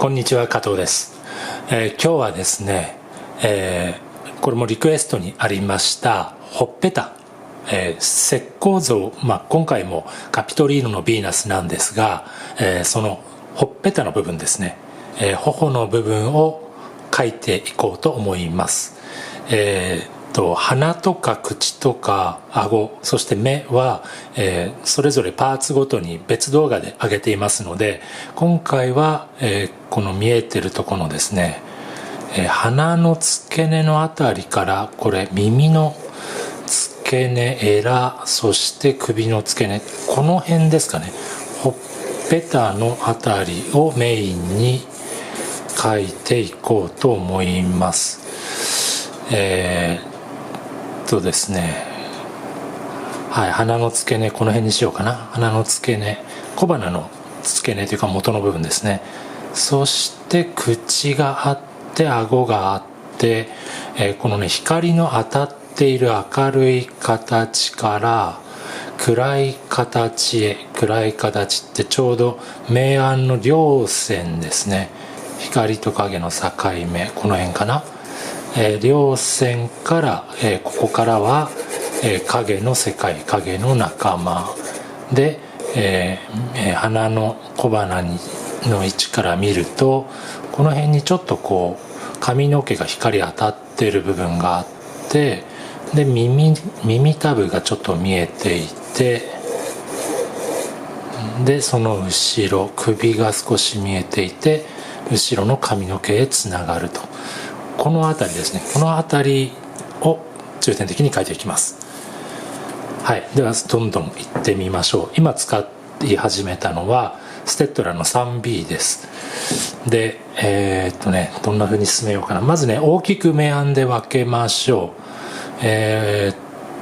こんにちは、加藤です。今日はですね、これもリクエストにありましたほっぺた、石膏像、今回もカピトリーノのヴィーナスなんですが、そのほっぺたの部分ですね、頬の部分を描いていこうと思います。鼻とか口とか顎、そして目は、それぞれパーツごとに別動画で上げていますので、今回は、この見えてるところのですね、鼻の付け根のあたりからこれ耳の付け根、エラ、そして首の付け根、この辺ですかね、ほっぺたのあたりをメインに描いていこうと思います。ですね、はい、鼻の付け根、この辺にしようかな。鼻の付け根、小鼻の付け根というか元の部分ですね。そして口があって顎があって、このね、光の当たっている明るい形から暗い形へ、暗い形ってちょうど明暗の両線ですね。光と影の境目、この辺かな。両線から、ここからは、影の世界、影の仲間で、鼻の小鼻の位置から見ると、この辺にちょっとこう髪の毛が光当たってる部分があって、で耳たぶがちょっと見えていて、でその後ろ首が少し見えていて、後ろの髪の毛へつながると、この辺りですね。この辺りを重点的に描いていきます。はい、ではどんどんいってみましょう。今使い始めたのはステッドラの 3B です。でどんな風に進めようかな。まずね、大きく明暗で分けましょう。ち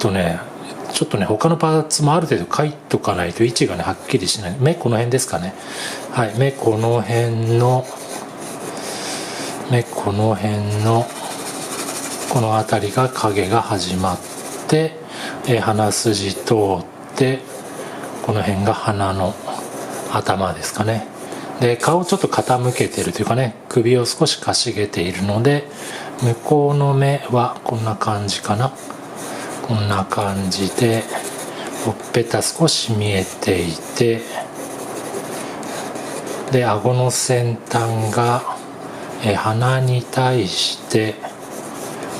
ょっとね、他のパーツもある程度描いとかないと位置がねはっきりしない。目この辺ですかね。はい、目この辺のこの辺りが影が始まって、鼻筋通ってこの辺が鼻の頭ですかね。で顔ちょっと傾けてるというかね、首を少しかしげているので、向こうの目はこんな感じかな。こんな感じでほっぺた少し見えていて、で顎の先端が鼻に対して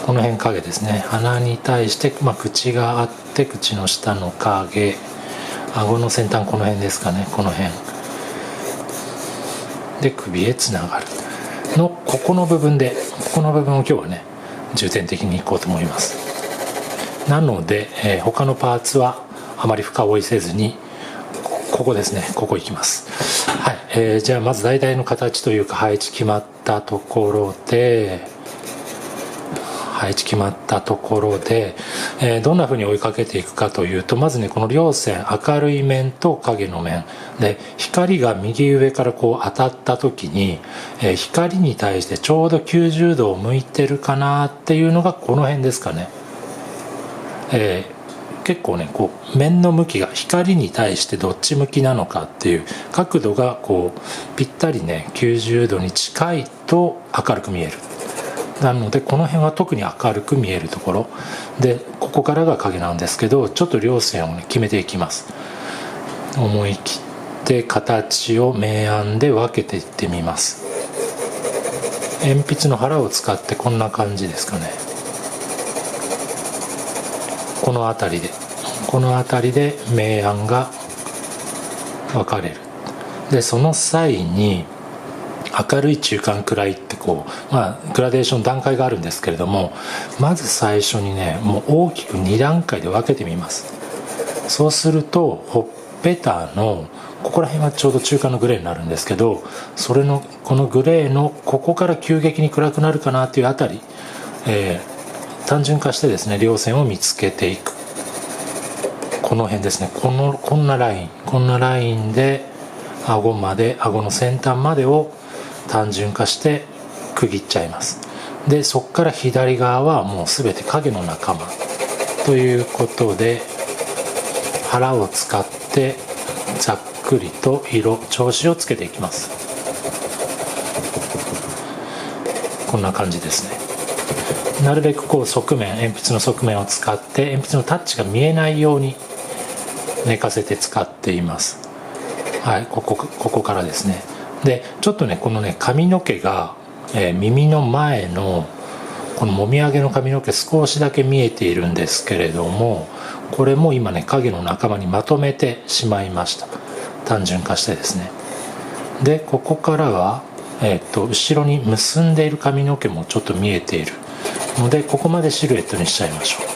この辺影ですね。鼻に対して、口があって口の下の影、顎の先端この辺ですかね。この辺で首へつながるのここの部分を今日はね重点的にいこうと思います。なので、他のパーツはあまり深追いせずにここですね、ここいきます。はい、じゃあまず大体の形というか配置決まったところで、どんな風に追いかけていくかというと、まずね、この両線、明るい面と影の面で、光が右上からこう当たった時に、光に対してちょうど90度を向いてるかなっていうのがこの辺ですかね。結構ね、こう面の向きが光に対してどっち向きなのかっていう角度がこうぴったりね90度に近いと明るく見える。なのでこの辺は特に明るく見えるところで、ここからが影なんですけど、ちょっと両線をね決めていきます。思い切って形を明暗で分けていってみます。鉛筆の腹を使ってこんな感じですかね。この辺りで明暗が分かれる。でその際に明るい、中間、暗いってこう、グラデーション段階があるんですけれども、まず最初にねもう大きく2段階で分けてみます。そうするとほっぺたのここら辺はちょうど中間のグレーになるんですけど、このグレーのここから急激に暗くなるかなっていうあたり、単純化してですね両線を見つけていく。この辺ですね。こんなラインで顎の先端までを単純化して区切っちゃいます。でそこから左側はもう全て影の仲間ということで、腹を使ってざっくりと調子をつけていきます。こんな感じですね。なるべくこう側面、鉛筆の側面を使って鉛筆のタッチが見えないように寝かせて使っています。はい、ここからですね。でちょっとね、このね髪の毛が、耳の前のこのもみあげの髪の毛少しだけ見えているんですけれども、これも今ね影の仲間にまとめてしまいました。単純化してですね。でここからは、後ろに結んでいる髪の毛もちょっと見えているので、ここまでシルエットにしちゃいましょう。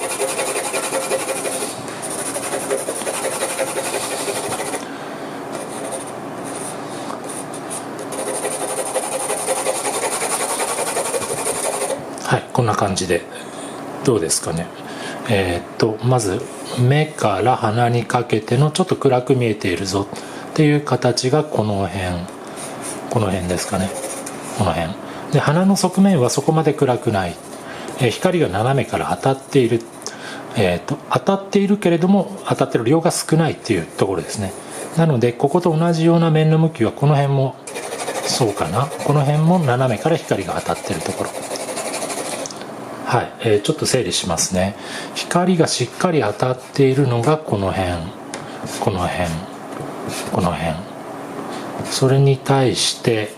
はい、こんな感じでどうですかね。まず目から鼻にかけてのちょっと暗く見えているぞっていう形がこの辺ですかね。この辺で、鼻の側面はそこまで暗くない、光が斜めから当たっている、当たっているけれども当たってる量が少ないっていうところですね。なのでここと同じような面の向きはこの辺もそうかな、この辺も斜めから光が当たっているところ。はい、ちょっと整理しますね。光がしっかり当たっているのがこの辺、この辺、この辺。それに対して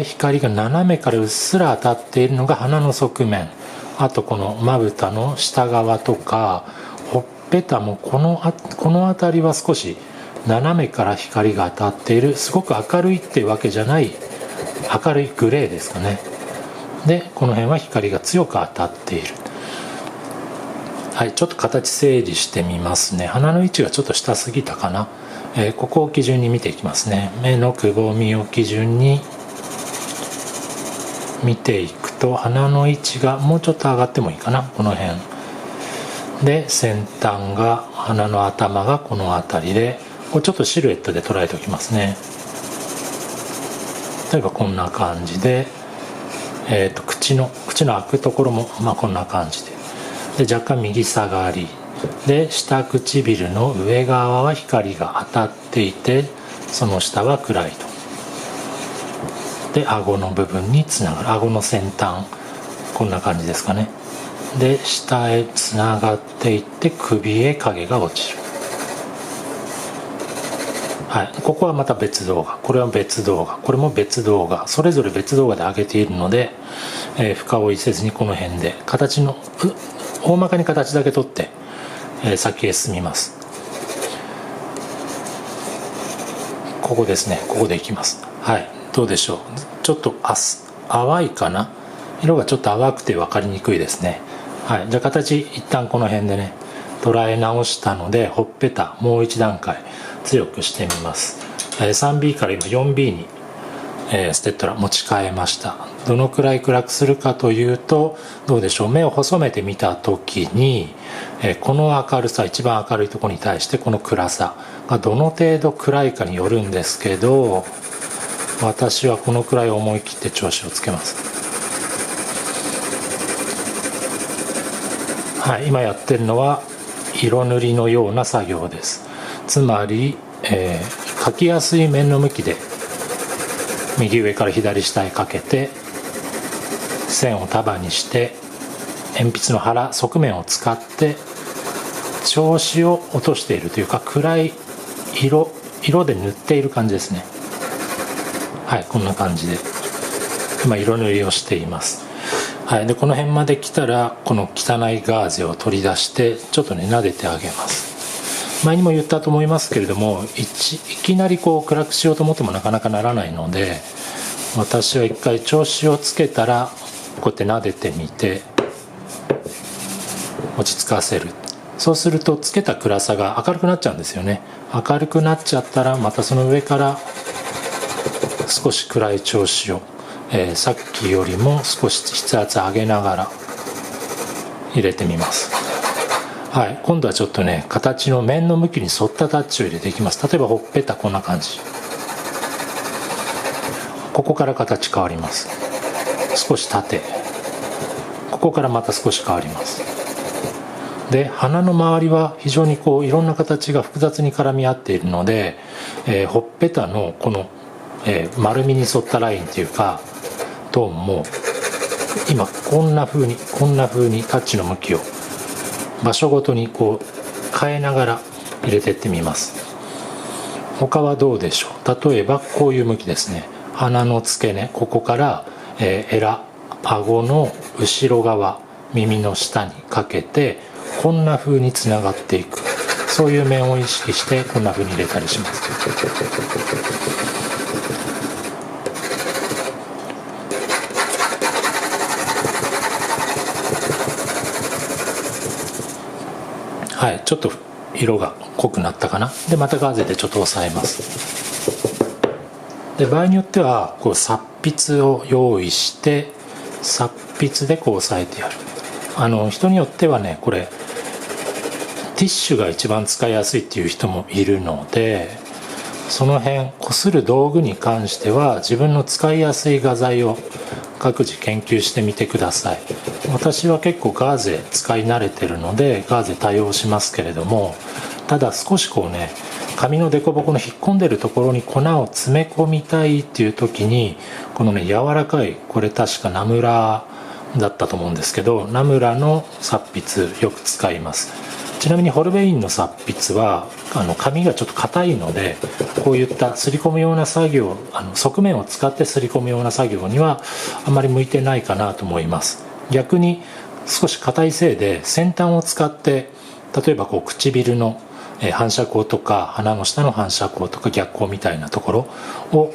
光が斜めからうっすら当たっているのが鼻の側面。あとこのまぶたの下側とかほっぺたもこの辺りは少し斜めから光が当たっている。すごく明るいっていうわけじゃない明るいグレーですかね。でこの辺は光が強く当たっている。はい、ちょっと形整理してみますね。鼻の位置がちょっと下すぎたかな。ここを基準に見ていきますね。目のくぼみを基準に見ていくと、鼻の位置がもうちょっと上がってもいいかな、この辺で、先端が鼻の頭がこの辺りで、これちょっとシルエットで捉えておきますね。例えばこんな感じで、口の開くところもこんな感じで、若干右下がりで、下唇の上側は光が当たっていて、その下は暗いと。で顎の部分につながる、顎の先端こんな感じですかね。で下へつながっていって首へ影が落ちる。はい、ここはまた別動画、これは別動画、これも別動画、それぞれ別動画で上げているので、深追いせずにこの辺で形の大まかに形だけ取って、先へ進みます。ここですね、ここでいきます。はい、どうでしょう。ちょっと淡いかな、色がちょっと淡くて分かりにくいですね。はい、じゃあ形一旦この辺でね捉え直したので、ほっぺたもう一段階強くしてみます。3B から今 4B に、ステッドラ持ち替えました。どのくらい暗くするかというと、どうでしょう。目を細めてみた時に、この明るさ、一番明るいところに対してこの暗さがどの程度暗いかによるんですけど、私はこのくらい思い切って調子をつけます。はい、今やってるのは色塗りのような作業です。つまり、描きやすい面の向きで右上から左下へかけて線を束にして、鉛筆の腹側面を使って調子を落としているというか、暗い色で塗っている感じですね。はい、こんな感じで今色塗りをしています。はい、でこの辺まで来たらこの汚いガーゼを取り出してちょっとね撫でてあげます。前にも言ったと思いますけれども、いきなりこう暗くしようと思ってもなかなかならないので、私は一回調子をつけたらこうやって撫でてみて落ち着かせる。そうするとつけた暗さが明るくなっちゃうんですよね。明るくなっちゃったらまたその上から少し暗い調子を、さっきよりも少し筆圧上げながら入れてみます。はい、今度はちょっとね形の面の向きに沿ったタッチを入れていきます。例えばほっぺたこんな感じ、ここから形変わります。少し縦、ここからまた少し変わります。で鼻の周りは非常にこういろんな形が複雑に絡み合っているので、ほっぺたのこの、丸みに沿ったラインというか、トーンも今こんな風にタッチの向きを場所ごとにこう変えながら入れてってみます。他はどうでしょう。例えばこういう向きですね。鼻の付け根、ここから、顎の後ろ側、耳の下にかけてこんな風につながっていく、そういう面を意識してこんな風に入れたりします。はい、ちょっと色が濃くなったかな。でまたガーゼでちょっと押さえます。で場合によってはこう擦筆を用意して擦筆でこう押さえてやる。人によってはね、これティッシュが一番使いやすいっていう人もいるので、その辺こする道具に関しては自分の使いやすい画材を各自研究してみてください。私は結構ガーゼ使い慣れてるのでガーゼ多用しますけれども、ただ少しこうね、紙の凸凹の引っ込んでるところに粉を詰め込みたいっていう時に、このね柔らかい、これ確かナムラだったと思うんですけど、ナムラの擦筆よく使います。ちなみにホルベインの擦筆は紙がちょっと硬いので、こういったすり込むような作業、側面を使ってすり込むような作業にはあまり向いてないかなと思います。逆に少し硬いせいで先端を使って、例えばこう唇の反射光とか鼻の下の反射光とか逆光みたいなところを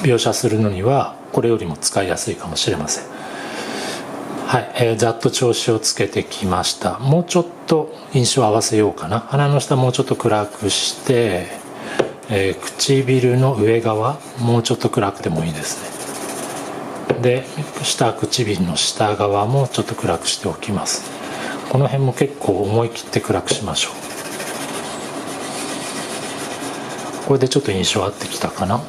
描写するのにはこれよりも使いやすいかもしれません。はい、ざっと調子をつけてきました。もうちょっと印象を合わせようかな。鼻の下もうちょっと暗くして、唇の上側もうちょっと暗くてもいいですね。で下唇の下側もちょっと暗くしておきます。この辺も結構思い切って暗くしましょう。これでちょっと印象合ってきたかな。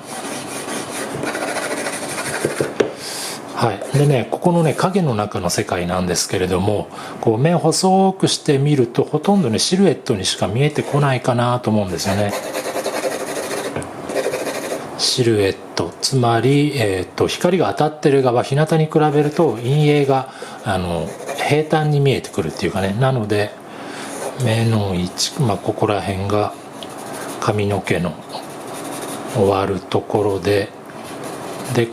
はい、でね、ここのね影の中の世界なんですけれども、こう目を細くしてみるとほとんどねシルエットにしか見えてこないかなと思うんですよね。シルエット、つまり、光が当たってる側、日向に比べると陰影が平坦に見えてくるっていうかね。なので目の位置、ここら辺が髪の毛の終わるところで、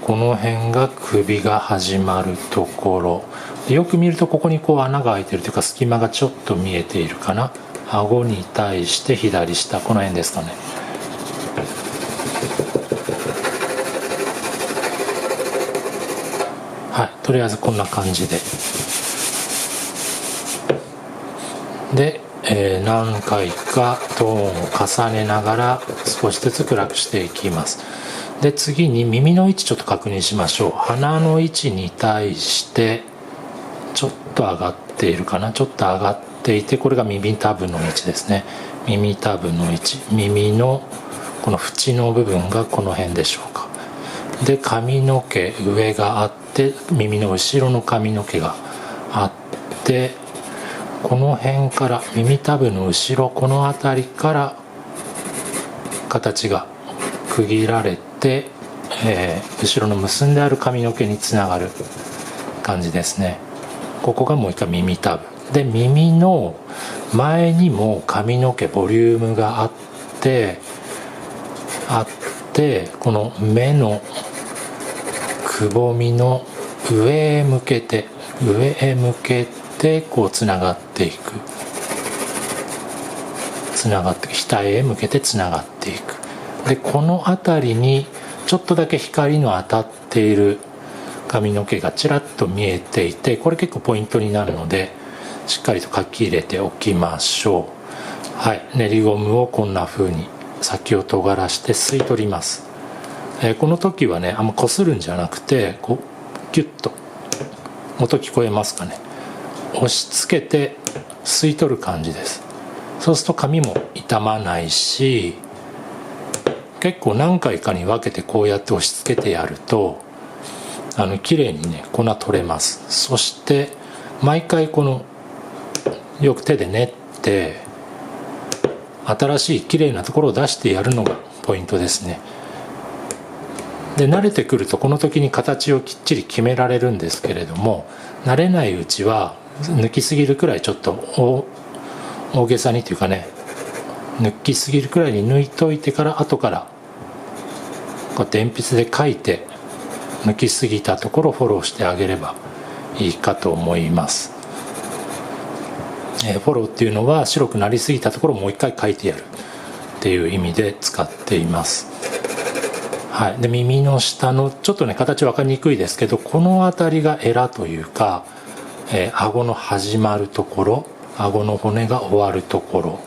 この辺が首が始まるところで、よく見るとここにこう穴が開いてるというか隙間がちょっと見えているかな。顎に対して左下、この辺ですかね。はい、とりあえずこんな感じで何回かトーンを重ねながら少しずつ暗くしていきます。で次に耳の位置ちょっと確認しましょう。鼻の位置に対してちょっと上がっているかな。ちょっと上がっていて、これが耳たぶの位置ですね。耳たぶの位置、耳のこの縁の部分がこの辺でしょうか。で髪の毛上があって、耳の後ろの髪の毛があって、この辺から耳たぶの後ろ、この辺りから形が区切られて、後ろの結んである髪の毛につながる感じですね。ここがもう一回耳たぶで、耳の前にも髪の毛ボリュームがあってこの目のくぼみの上へ向けてこうつながっていく、額へ向けてつながっていく。でこの辺りにちょっとだけ光の当たっている髪の毛がちらっと見えていて、これ結構ポイントになるのでしっかりと書き入れておきましょう。はい、練りゴムをこんな風に先を尖らして吸い取ります。この時はね、あんまこするんじゃなくて、こうギュッと、音聞こえますかね、押し付けて吸い取る感じです。そうすると紙も傷まないし、結構何回かに分けてこうやって押し付けてやると綺麗にね粉取れます。そして毎回このよく手で練って新しい綺麗なところを出してやるのがポイントですね。で慣れてくるとこの時に形をきっちり決められるんですけれども、慣れないうちは抜きすぎるくらいちょっと大げさにというかね、抜きすぎるくらいに抜いといてから後からこうやって鉛筆で書いて抜きすぎたところをフォローしてあげればいいかと思います。フォローっていうのは白くなりすぎたところをもう一回書いてやるっていう意味で使っています。はい、で耳の下のちょっとね形分かりにくいですけど、この辺りがエラというか、顎の始まるところ、顎の骨が終わるところ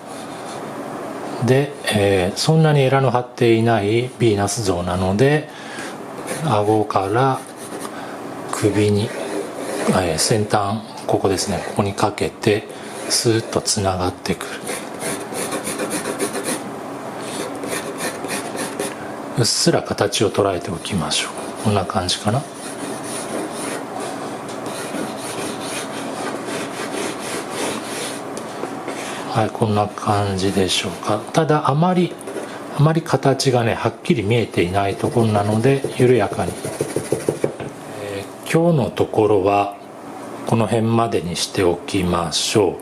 で、そんなにエラの張っていないヴィーナス像なので、顎から首に、先端ここですね、ここにかけてスーッとつながってくる。うっすら形を捉えておきましょう。こんな感じかな。はい、こんな感じでしょうか。ただあまり形がねはっきり見えていないところなので、緩やかに、今日のところはこの辺までにしておきましょ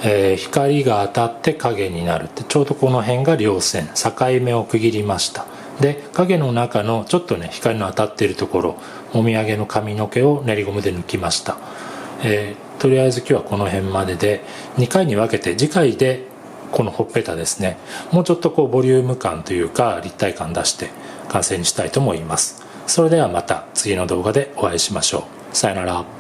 う。光が当たって影になるって、ちょうどこの辺が稜線、境目を区切りました。で影の中のちょっとね光の当たっているところ、もみあげの髪の毛を練りゴムで抜きました。とりあえず今日はこの辺までで、2回に分けて次回でこのほっぺたですね、もうちょっとこうボリューム感というか立体感出して完成にしたいと思います。それではまた次の動画でお会いしましょう。さよなら。